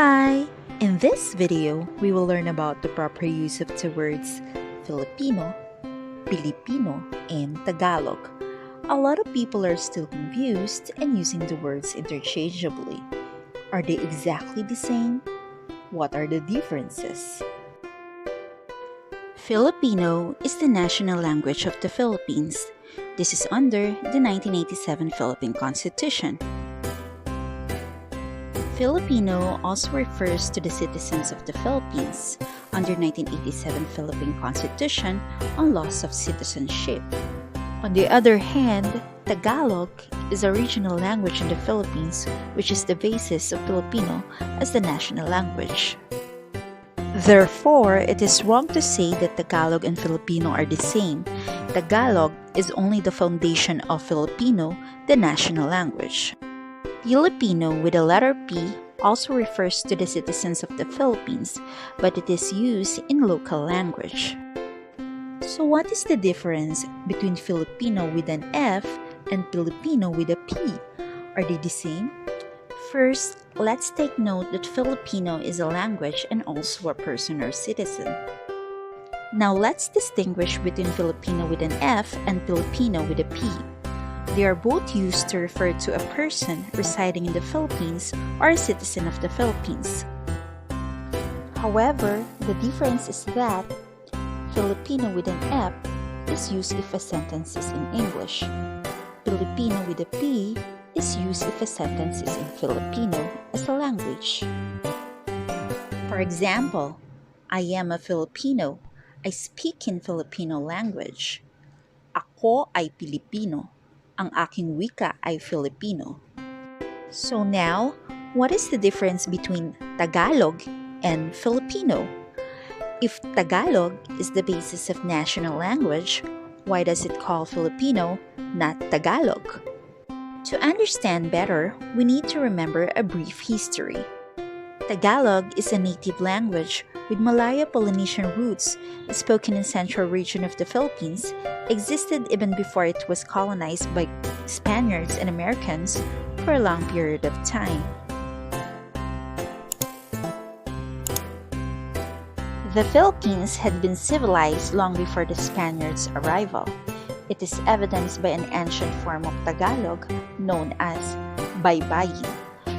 Hi! In this video, we will learn about the proper use of the words Filipino, Filipino, and Tagalog. A lot of people are still confused and using the words interchangeably. Are they exactly the same? What are the differences? Filipino is the national language of the Philippines. This is under the 1987 Philippine Constitution. Filipino also refers to the citizens of the Philippines under 1987 Philippine Constitution on laws of citizenship. On the other hand, Tagalog is a regional language in the Philippines, which is the basis of Filipino as the national language. Therefore, it is wrong to say that Tagalog and Filipino are the same. Tagalog is only the foundation of Filipino, the national language. Filipino with the letter P also refers to the citizens of the Philippines, but it is used in local language. So what is the difference between Filipino with an F and Filipino with a P? Are they the same? First, let's take note that Filipino is a language and also a person or citizen. Now let's distinguish between Filipino with an F and Filipino with a P. They are both used to refer to a person residing in the Philippines or a citizen of the Philippines. However, the difference is that Filipino with an F is used if a sentence is in English. Filipino with a P is used if a sentence is in Filipino as a language. For example, I am a Filipino. I speak in Filipino language. Ako ay Pilipino. Ang aking wika ay Filipino. So now, what is the difference between Tagalog and Filipino? If Tagalog is the basis of national language, why does it call Filipino not Tagalog? To understand better, we need to remember a brief history. Tagalog is a native language with Malayo-Polynesian roots spoken in central region of the Philippines, existed even before it was colonized by Spaniards and Americans for a long period of time. The Philippines had been civilized long before the Spaniards' arrival. It is evidenced by an ancient form of Tagalog known as baybayin,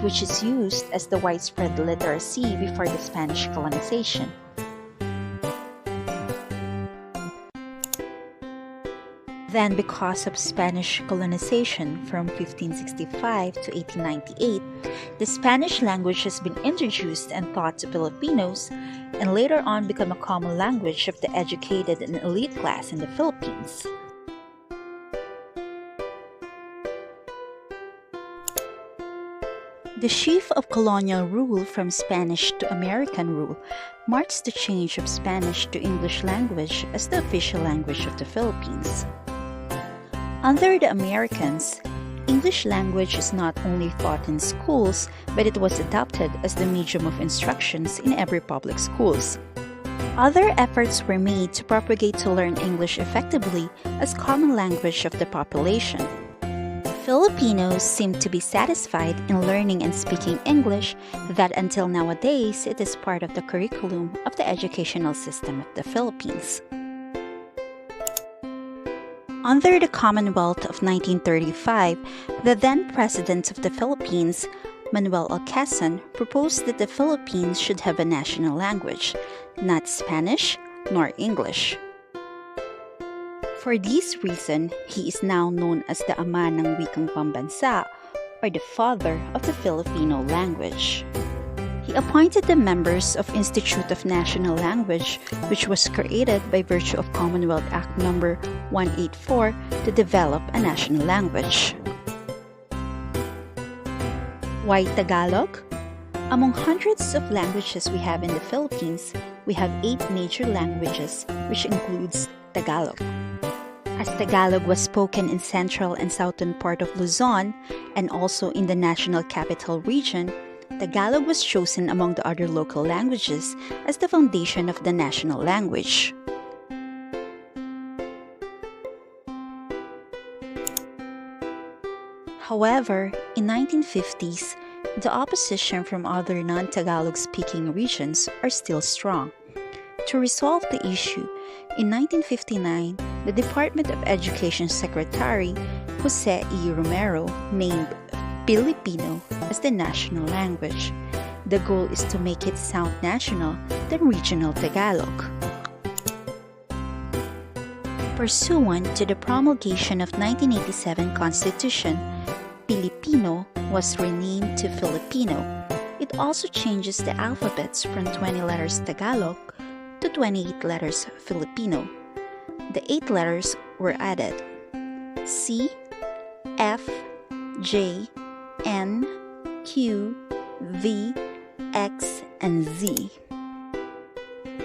which is used as the widespread literacy before the Spanish colonization. Then, because of Spanish colonization from 1565 to 1898, the Spanish language has been introduced and taught to Filipinos, and later on become a common language of the educated and elite class in the Philippines. The shift of colonial rule from Spanish to American rule marks the change of Spanish to English language as the official language of the Philippines. Under the Americans, English language is not only taught in schools, but it was adopted as the medium of instructions in every public schools. Other efforts were made to propagate to learn English effectively as common language of the population. Filipinos seem to be satisfied in learning and speaking English that until nowadays it is part of the curriculum of the educational system of the Philippines. Under the Commonwealth of 1935, the then President of the Philippines, Manuel L. Quezon, proposed that the Philippines should have a national language, not Spanish nor English. For this reason, he is now known as the Ama ng Wikang Pambansa, or the father of the Filipino language. He appointed the members of Institute of National Language, which was created by virtue of Commonwealth Act No. 184 to develop a national language. Why Tagalog? Among hundreds of languages we have in the Philippines, we have 8 major languages, which includes Tagalog. As Tagalog was spoken in central and southern part of Luzon and also in the National Capital Region, Tagalog was chosen among the other local languages as the foundation of the national language. However, in 1950s, The opposition from other non-Tagalog speaking regions are still strong. To resolve the issue, in 1959, the Department of Education Secretary Jose E. Romero named Filipino as the national language. The goal is to make it sound national than regional Tagalog. Pursuant to the promulgation of 1987 Constitution, Filipino was renamed to Filipino. It also changes the alphabets from 20 letters Tagalog to 28 letters Filipino. The 8 letters were added: C, F, J, N, Q, V, X, and Z.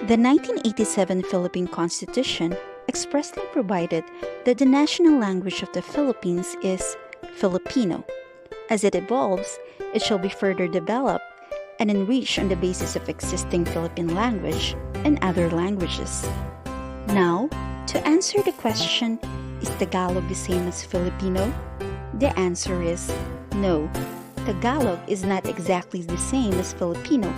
The 1987 Philippine Constitution expressly provided that the national language of the Philippines is Filipino. As it evolves, it shall be further developed and enriched on the basis of existing Philippine language and other languages. Now, to answer the question, is Tagalog the same as Filipino? The answer is no. Tagalog is not exactly the same as Filipino.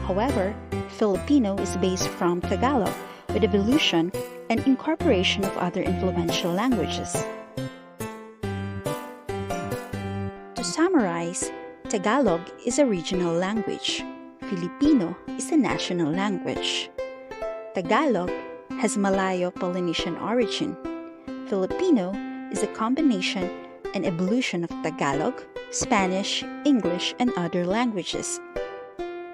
However, Filipino is based from Tagalog with evolution and incorporation of other influential languages. To summarize, Tagalog is a regional language. Filipino is a national language. Tagalog has Malayo-Polynesian origin. Filipino is a combination and evolution of Tagalog, Spanish, English, and other languages.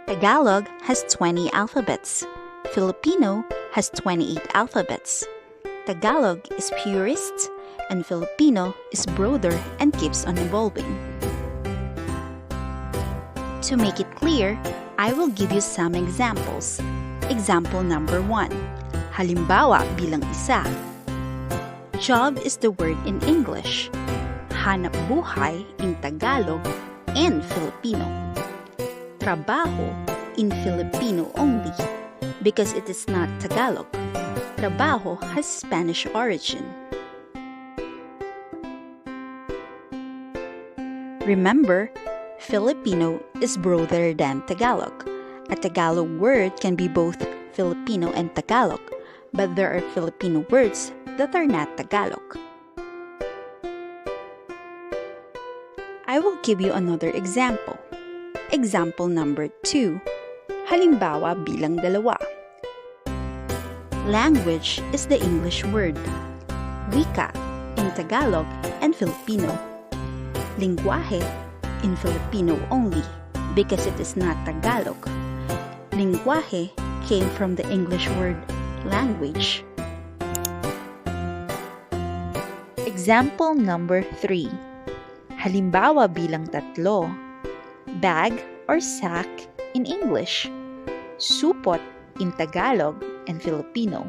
Tagalog has 20 alphabets. Filipino has 28 alphabets. Tagalog is purist, and Filipino is broader and keeps on evolving. To make it clear, I will give you some examples. Example number 1. Halimbawa bilang isa. Job is the word in English. Hanap buhay in Tagalog and Filipino. Trabaho in Filipino only because it is not Tagalog. Trabaho has Spanish origin. Remember, Filipino is broader than Tagalog. A Tagalog word can be both Filipino and Tagalog, but there are Filipino words that are not Tagalog. I will give you another example. Example number 2. Halimbawa bilang dalawa. Language is the English word. Wika in Tagalog and Filipino. Lingwahe in Filipino only because it is not Tagalog. Lingwahe came from the English word language. Example number 3. Halimbawa bilang tatlo. Bag or sack in English. Supot in Tagalog and Filipino.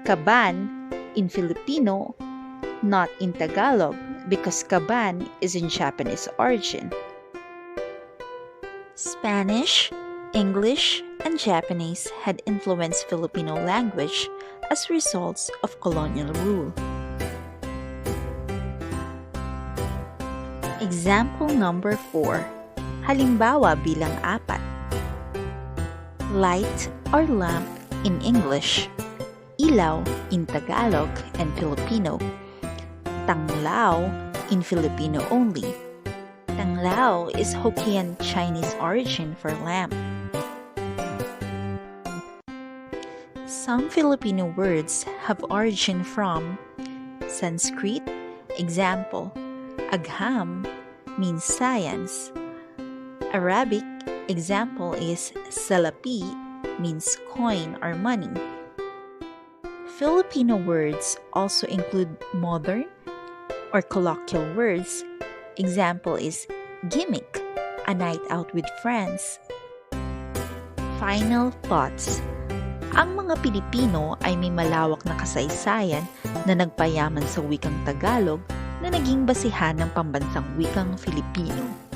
Kaban in Filipino, not in Tagalog because kaban is in Japanese origin. Spanish, English, and Japanese had influenced Filipino language as results of colonial rule. Example number 4. Halimbawa bilang 4. Light or lamp in English. Ilaw in Tagalog and Filipino. Tanglaw in Filipino only. Tanglaw is Hokkien Chinese origin for lamp. Some Filipino words have origin from Sanskrit. Example, agham means science. Arabic example is salapi means coin or money. Filipino words also include modern or colloquial words. Example is gimmick, a night out with friends. Final thoughts. Ang mga Pilipino ay may malawak na kasaysayan na nagpayaman sa wikang Tagalog na naging basihan ng pambansang wikang Filipino.